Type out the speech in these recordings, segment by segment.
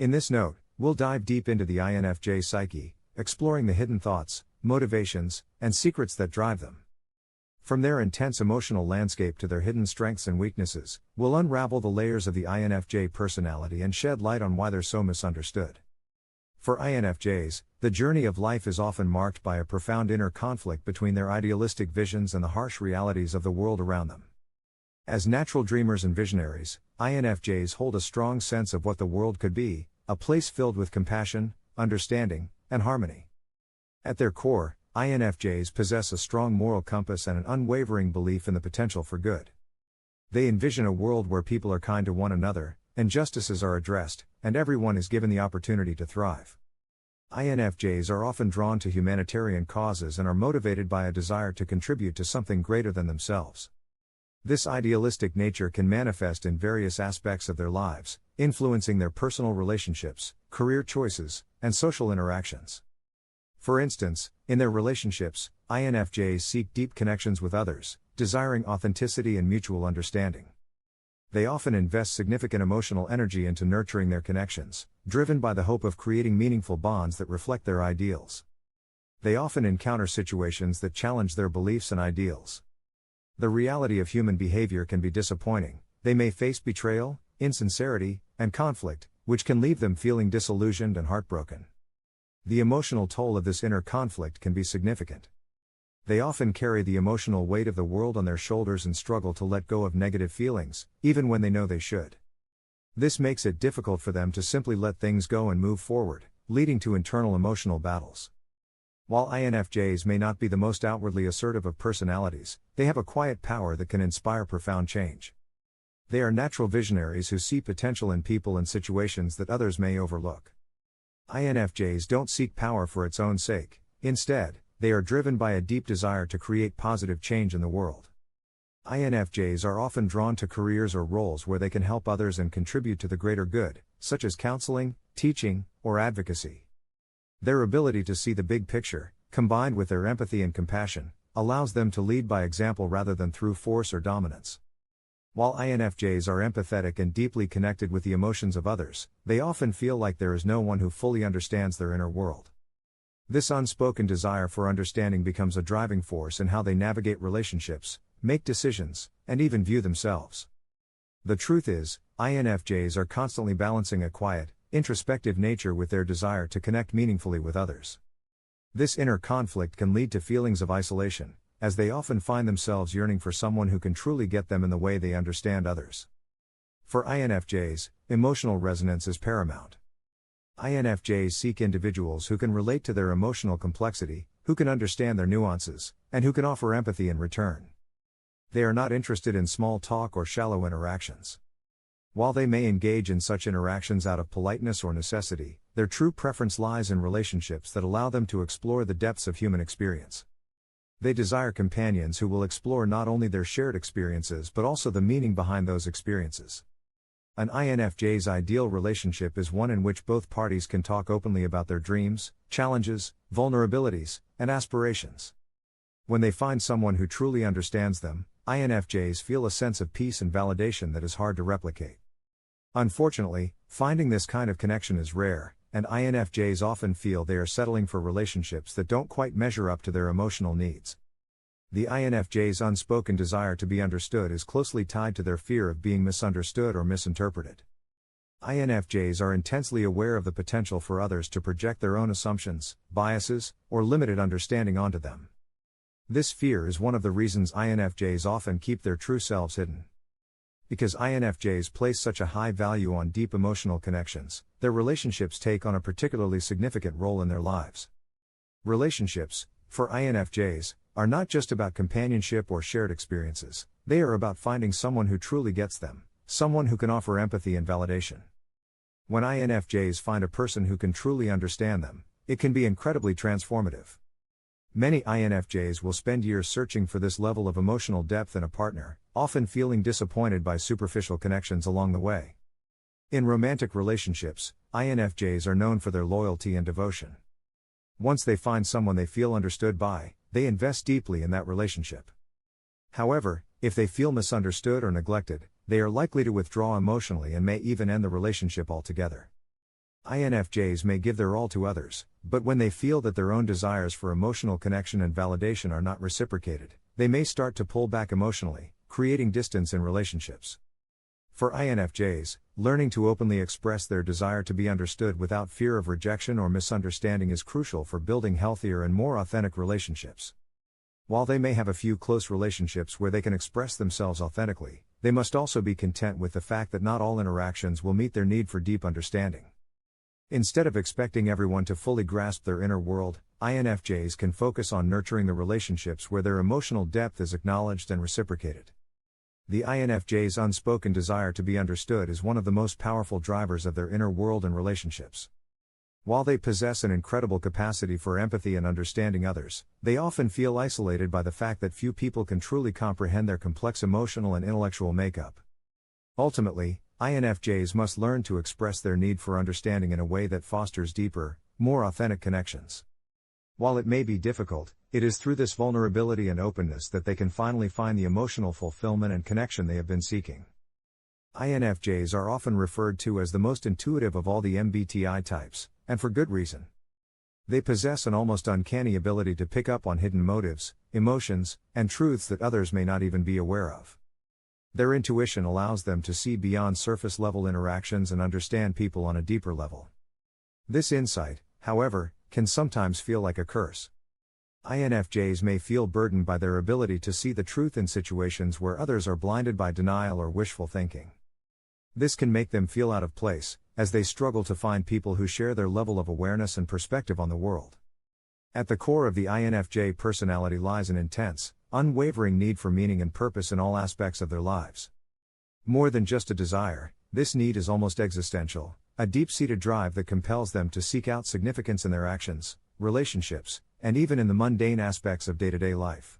In this note, we'll dive deep into the INFJ psyche, exploring the hidden thoughts, motivations, and secrets that drive them. From their intense emotional landscape to their hidden strengths and weaknesses, we'll unravel the layers of the INFJ personality and shed light on why they're so misunderstood. For INFJs, the journey of life is often marked by a profound inner conflict between their idealistic visions and the harsh realities of the world around them. As natural dreamers and visionaries, INFJs hold a strong sense of what the world could be, a place filled with compassion, understanding, and harmony. At their core, INFJs possess a strong moral compass and an unwavering belief in the potential for good. They envision a world where people are kind to one another, injustices are addressed, and everyone is given the opportunity to thrive. INFJs are often drawn to humanitarian causes and are motivated by a desire to contribute to something greater than themselves. This idealistic nature can manifest in various aspects of their lives, influencing their personal relationships, career choices, and social interactions. For instance, in their relationships, INFJs seek deep connections with others, desiring authenticity and mutual understanding. They often invest significant emotional energy into nurturing their connections, driven by the hope of creating meaningful bonds that reflect their ideals. They often encounter situations that challenge their beliefs and ideals. The reality of human behavior can be disappointing. They may face betrayal, insincerity, and conflict, which can leave them feeling disillusioned and heartbroken. The emotional toll of this inner conflict can be significant. They often carry the emotional weight of the world on their shoulders and struggle to let go of negative feelings, even when they know they should. This makes it difficult for them to simply let things go and move forward, leading to internal emotional battles. While INFJs may not be the most outwardly assertive of personalities, they have a quiet power that can inspire profound change. They are natural visionaries who see potential in people and situations that others may overlook. INFJs don't seek power for its own sake. Instead, they are driven by a deep desire to create positive change in the world. INFJs are often drawn to careers or roles where they can help others and contribute to the greater good, such as counseling, teaching, or advocacy. Their ability to see the big picture, combined with their empathy and compassion, allows them to lead by example rather than through force or dominance. While INFJs are empathetic and deeply connected with the emotions of others, they often feel like there is no one who fully understands their inner world. This unspoken desire for understanding becomes a driving force in how they navigate relationships, make decisions, and even view themselves. The truth is, INFJs are constantly balancing a quiet, introspective nature with their desire to connect meaningfully with others. This inner conflict can lead to feelings of isolation, as they often find themselves yearning for someone who can truly get them in the way they understand others. For INFJs, emotional resonance is paramount. INFJs seek individuals who can relate to their emotional complexity, who can understand their nuances, and who can offer empathy in return. They are not interested in small talk or shallow interactions. While they may engage in such interactions out of politeness or necessity, their true preference lies in relationships that allow them to explore the depths of human experience. They desire companions who will explore not only their shared experiences but also the meaning behind those experiences. An INFJ's ideal relationship is one in which both parties can talk openly about their dreams, challenges, vulnerabilities, and aspirations. When they find someone who truly understands them, INFJs feel a sense of peace and validation that is hard to replicate. Unfortunately, finding this kind of connection is rare, and INFJs often feel they are settling for relationships that don't quite measure up to their emotional needs. The INFJ's unspoken desire to be understood is closely tied to their fear of being misunderstood or misinterpreted. INFJs are intensely aware of the potential for others to project their own assumptions, biases, or limited understanding onto them. This fear is one of the reasons INFJs often keep their true selves hidden. Because INFJs place such a high value on deep emotional connections, their relationships take on a particularly significant role in their lives. Relationships, for INFJs, are not just about companionship or shared experiences, they are about finding someone who truly gets them, someone who can offer empathy and validation. When INFJs find a person who can truly understand them, it can be incredibly transformative. Many INFJs will spend years searching for this level of emotional depth in a partner, often feeling disappointed by superficial connections along the way. In romantic relationships, INFJs are known for their loyalty and devotion. Once they find someone they feel understood by, they invest deeply in that relationship. However, if they feel misunderstood or neglected, they are likely to withdraw emotionally and may even end the relationship altogether. INFJs may give their all to others, but when they feel that their own desires for emotional connection and validation are not reciprocated, they may start to pull back emotionally, creating distance in relationships. For INFJs, learning to openly express their desire to be understood without fear of rejection or misunderstanding is crucial for building healthier and more authentic relationships. While they may have a few close relationships where they can express themselves authentically, they must also be content with the fact that not all interactions will meet their need for deep understanding. Instead of expecting everyone to fully grasp their inner world, INFJs can focus on nurturing the relationships where their emotional depth is acknowledged and reciprocated. The INFJ's unspoken desire to be understood is one of the most powerful drivers of their inner world and relationships. While they possess an incredible capacity for empathy and understanding others, they often feel isolated by the fact that few people can truly comprehend their complex emotional and intellectual makeup. Ultimately, INFJs must learn to express their need for understanding in a way that fosters deeper, more authentic connections. While it may be difficult, it is through this vulnerability and openness that they can finally find the emotional fulfillment and connection they have been seeking. INFJs are often referred to as the most intuitive of all the MBTI types, and for good reason. They possess an almost uncanny ability to pick up on hidden motives, emotions, and truths that others may not even be aware of. Their intuition allows them to see beyond surface-level interactions and understand people on a deeper level. This insight, however, can sometimes feel like a curse. INFJs may feel burdened by their ability to see the truth in situations where others are blinded by denial or wishful thinking. This can make them feel out of place, as they struggle to find people who share their level of awareness and perspective on the world. At the core of the INFJ personality lies an intense, unwavering need for meaning and purpose in all aspects of their lives. More than just a desire, this need is almost existential, a deep-seated drive that compels them to seek out significance in their actions, relationships, and even in the mundane aspects of day-to-day life.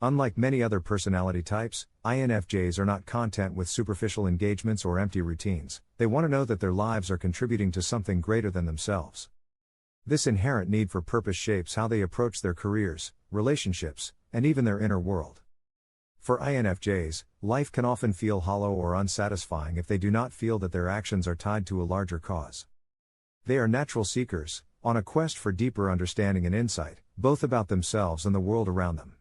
Unlike many other personality types, INFJs are not content with superficial engagements or empty routines. They want to know that their lives are contributing to something greater than themselves. This inherent need for purpose shapes how they approach their careers, relationships, and even their inner world. For INFJs, life can often feel hollow or unsatisfying if they do not feel that their actions are tied to a larger cause. They are natural seekers, on a quest for deeper understanding and insight, both about themselves and the world around them.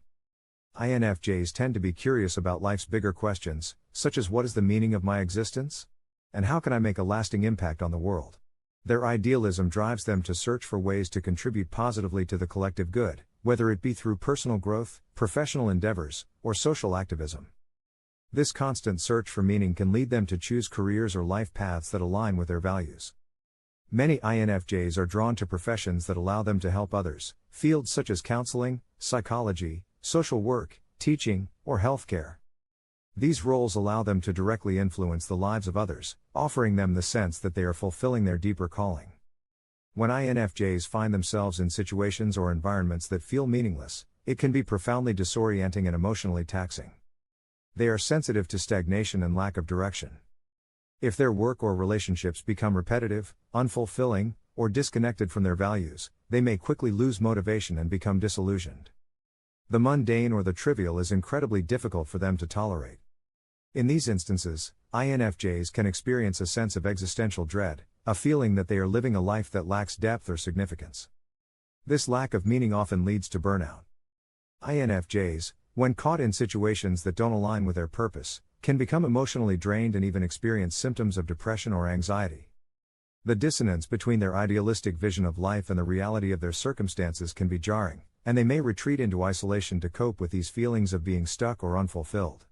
INFJs tend to be curious about life's bigger questions, such as what is the meaning of my existence? And how can I make a lasting impact on the world? Their idealism drives them to search for ways to contribute positively to the collective good, whether it be through personal growth, professional endeavors, or social activism. This constant search for meaning can lead them to choose careers or life paths that align with their values. Many INFJs are drawn to professions that allow them to help others, fields such as counseling, psychology, social work, teaching, or healthcare. These roles allow them to directly influence the lives of others, offering them the sense that they are fulfilling their deeper calling. When INFJs find themselves in situations or environments that feel meaningless, it can be profoundly disorienting and emotionally taxing. They are sensitive to stagnation and lack of direction. If their work or relationships become repetitive, unfulfilling, or disconnected from their values, they may quickly lose motivation and become disillusioned. The mundane or the trivial is incredibly difficult for them to tolerate. In these instances, INFJs can experience a sense of existential dread, a feeling that they are living a life that lacks depth or significance. This lack of meaning often leads to burnout. INFJs, when caught in situations that don't align with their purpose, can become emotionally drained and even experience symptoms of depression or anxiety. The dissonance between their idealistic vision of life and the reality of their circumstances can be jarring, and they may retreat into isolation to cope with these feelings of being stuck or unfulfilled.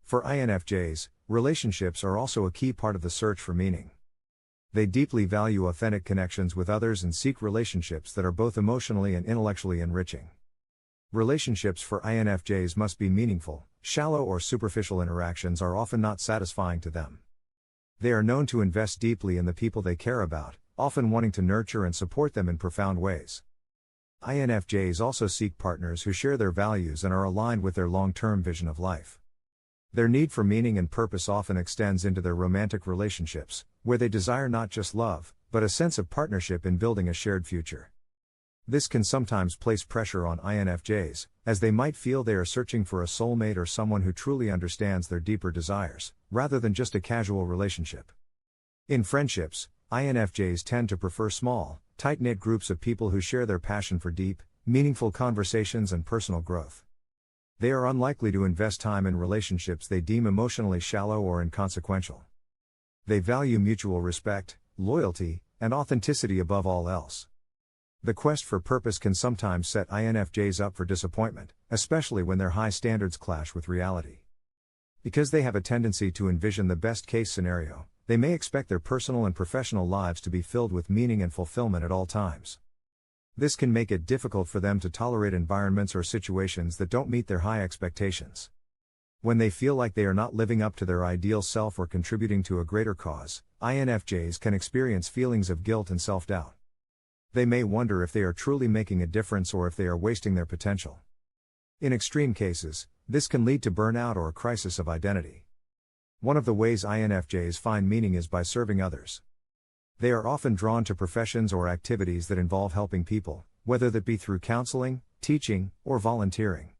For INFJs, relationships are also a key part of the search for meaning. They deeply value authentic connections with others and seek relationships that are both emotionally and intellectually enriching. Relationships for INFJs must be meaningful. Shallow or superficial interactions are often not satisfying to them. They are known to invest deeply in the people they care about, often wanting to nurture and support them in profound ways. INFJs also seek partners who share their values and are aligned with their long-term vision of life. Their need for meaning and purpose often extends into their romantic relationships, where they desire not just love, but a sense of partnership in building a shared future. This can sometimes place pressure on INFJs, as they might feel they are searching for a soulmate or someone who truly understands their deeper desires, rather than just a casual relationship. In friendships, INFJs tend to prefer small, tight-knit groups of people who share their passion for deep, meaningful conversations and personal growth. They are unlikely to invest time in relationships they deem emotionally shallow or inconsequential. They value mutual respect, loyalty, and authenticity above all else. The quest for purpose can sometimes set INFJs up for disappointment, especially when their high standards clash with reality. Because they have a tendency to envision the best-case scenario, they may expect their personal and professional lives to be filled with meaning and fulfillment at all times. This can make it difficult for them to tolerate environments or situations that don't meet their high expectations. When they feel like they are not living up to their ideal self or contributing to a greater cause, INFJs can experience feelings of guilt and self-doubt. They may wonder if they are truly making a difference or if they are wasting their potential. In extreme cases, this can lead to burnout or a crisis of identity. One of the ways INFJs find meaning is by serving others. They are often drawn to professions or activities that involve helping people, whether that be through counseling, teaching, or volunteering.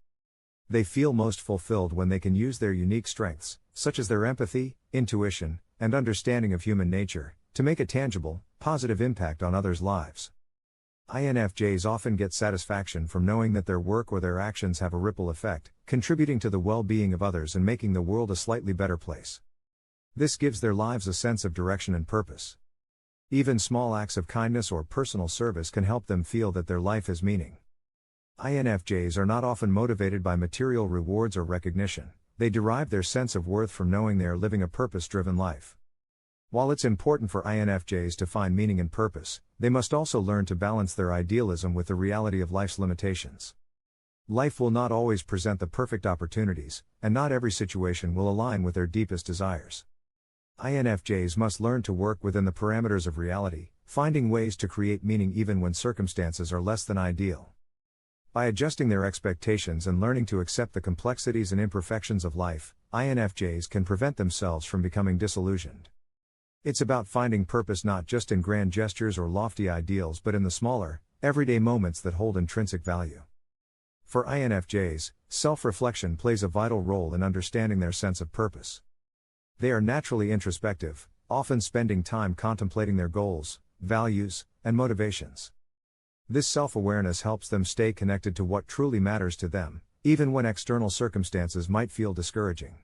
They feel most fulfilled when they can use their unique strengths, such as their empathy, intuition, and understanding of human nature, to make a tangible, positive impact on others' lives. INFJs often get satisfaction from knowing that their work or their actions have a ripple effect, contributing to the well-being of others and making the world a slightly better place. This gives their lives a sense of direction and purpose. Even small acts of kindness or personal service can help them feel that their life has meaning. INFJs are not often motivated by material rewards or recognition. They derive their sense of worth from knowing they are living a purpose-driven life. While it's important for INFJs to find meaning and purpose, they must also learn to balance their idealism with the reality of life's limitations. Life will not always present the perfect opportunities, and not every situation will align with their deepest desires. INFJs must learn to work within the parameters of reality, finding ways to create meaning even when circumstances are less than ideal. By adjusting their expectations and learning to accept the complexities and imperfections of life, INFJs can prevent themselves from becoming disillusioned. It's about finding purpose not just in grand gestures or lofty ideals but in the smaller, everyday moments that hold intrinsic value. For INFJs, self-reflection plays a vital role in understanding their sense of purpose. They are naturally introspective, often spending time contemplating their goals, values, and motivations. This self-awareness helps them stay connected to what truly matters to them, even when external circumstances might feel discouraging.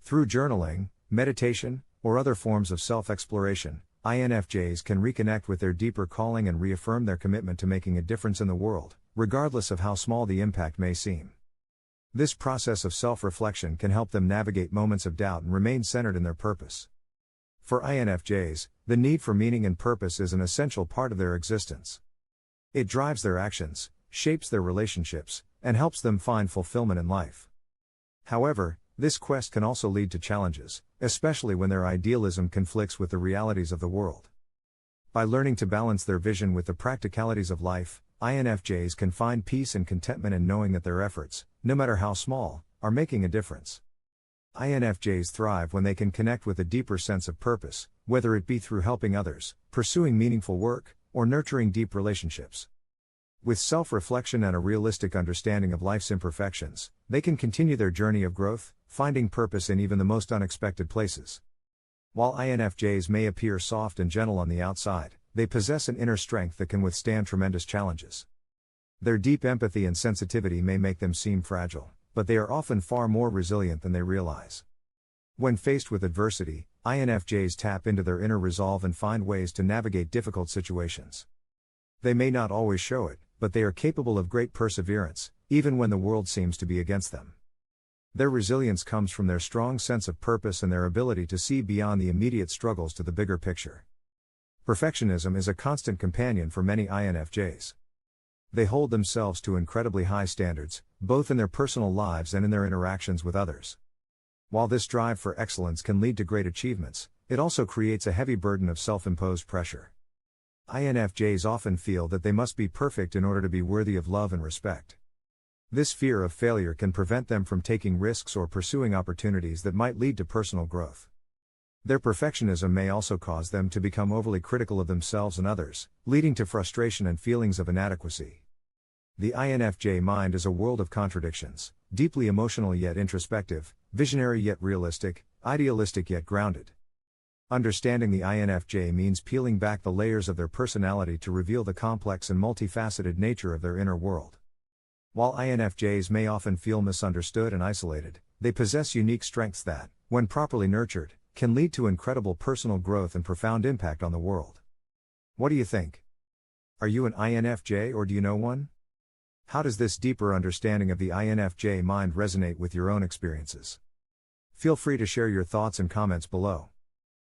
Through journaling, meditation, or other forms of self-exploration, INFJs can reconnect with their deeper calling and reaffirm their commitment to making a difference in the world, regardless of how small the impact may seem. This process of self-reflection can help them navigate moments of doubt and remain centered in their purpose. For INFJs, the need for meaning and purpose is an essential part of their existence. It drives their actions, shapes their relationships, and helps them find fulfillment in life. However, this quest can also lead to challenges, especially when their idealism conflicts with the realities of the world. By learning to balance their vision with the practicalities of life, INFJs can find peace and contentment in knowing that their efforts, no matter how small, are making a difference. INFJs thrive when they can connect with a deeper sense of purpose, whether it be through helping others, pursuing meaningful work, or nurturing deep relationships. With self-reflection and a realistic understanding of life's imperfections, they can continue their journey of growth, finding purpose in even the most unexpected places. While INFJs may appear soft and gentle on the outside, they possess an inner strength that can withstand tremendous challenges. Their deep empathy and sensitivity may make them seem fragile, but they are often far more resilient than they realize. When faced with adversity, INFJs tap into their inner resolve and find ways to navigate difficult situations. They may not always show it, but they are capable of great perseverance, even when the world seems to be against them. Their resilience comes from their strong sense of purpose and their ability to see beyond the immediate struggles to the bigger picture. Perfectionism is a constant companion for many INFJs. They hold themselves to incredibly high standards, both in their personal lives and in their interactions with others. While this drive for excellence can lead to great achievements, it also creates a heavy burden of self-imposed pressure. INFJs often feel that they must be perfect in order to be worthy of love and respect. This fear of failure can prevent them from taking risks or pursuing opportunities that might lead to personal growth. Their perfectionism may also cause them to become overly critical of themselves and others, leading to frustration and feelings of inadequacy. The INFJ mind is a world of contradictions, deeply emotional yet introspective, visionary yet realistic, idealistic yet grounded. Understanding the INFJ means peeling back the layers of their personality to reveal the complex and multifaceted nature of their inner world. While INFJs may often feel misunderstood and isolated, they possess unique strengths that, when properly nurtured, can lead to incredible personal growth and profound impact on the world. What do you think? Are you an INFJ or do you know one? How does this deeper understanding of the INFJ mind resonate with your own experiences? Feel free to share your thoughts and comments below.